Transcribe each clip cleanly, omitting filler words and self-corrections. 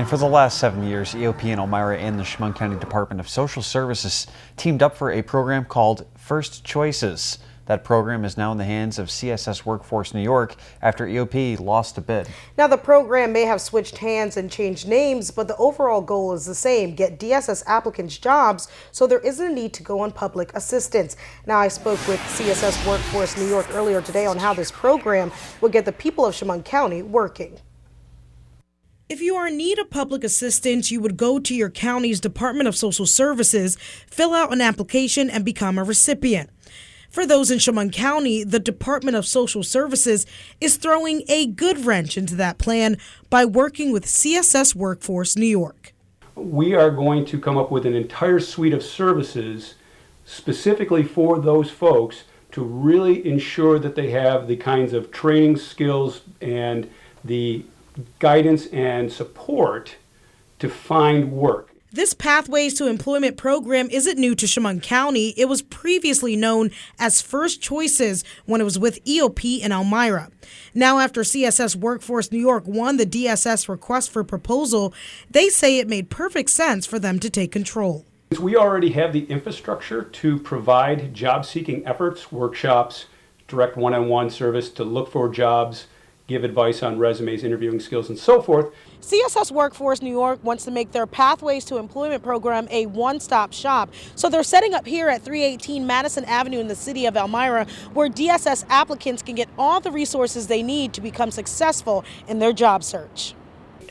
And for the last 7 years, EOP in Elmira and the Chemung County Department of Social Services teamed up for a program called First Choices. That program is now in the hands of CSS Workforce New York after EOP lost a bid. Now, the program may have switched hands and changed names, but the overall goal is the same: get DSS applicants jobs so there isn't a need to go on public assistance. Now, I spoke with CSS Workforce New York earlier today on how this program will get the people of Chemung County working. If you are in need of public assistance, you would go to your county's Department of Social Services, fill out an application, and become a recipient. For those in Chemung County, the Department of Social Services is throwing a good wrench into that plan by working with CSS Workforce New York. We are going to come up with an entire suite of services specifically for those folks to really ensure that they have the kinds of training, skills, and the guidance and support to find work. This Pathways to Employment program isn't new to Chemung County. It was previously known as First Choices when it was with EOP in Elmira. Now, after CSS Workforce New York won the DSS request for proposal, they say it made perfect sense for them to take control. We already have the infrastructure to provide job-seeking efforts, workshops, direct one-on-one service to look for jobs, give advice on resumes, interviewing skills, and so forth. CSS Workforce New York wants to make their Pathways to Employment program a one-stop shop. So they're setting up here at 318 Madison Avenue in the city of Elmira, where DSS applicants can get all the resources they need to become successful in their job search.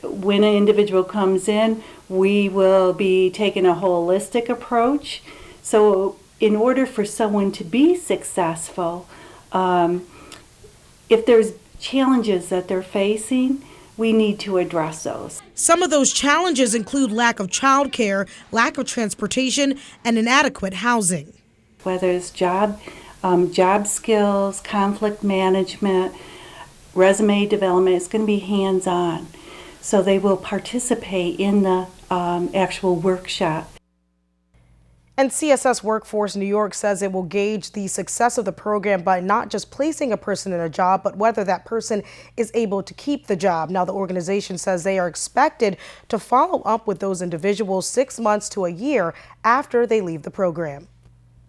When an individual comes in, we will be taking a holistic approach. So in order for someone to be successful, if there's challenges that they're facing, we need to address those. Some of those challenges include lack of childcare, lack of transportation, and inadequate housing. Whether it's job skills, conflict management, resume development, it's going to be hands-on. So they will participate in the actual workshop. And CSS Workforce New York says it will gauge the success of the program by not just placing a person in a job, but whether that person is able to keep the job. Now, the organization says they are expected to follow up with those individuals 6 months to a year after they leave the program.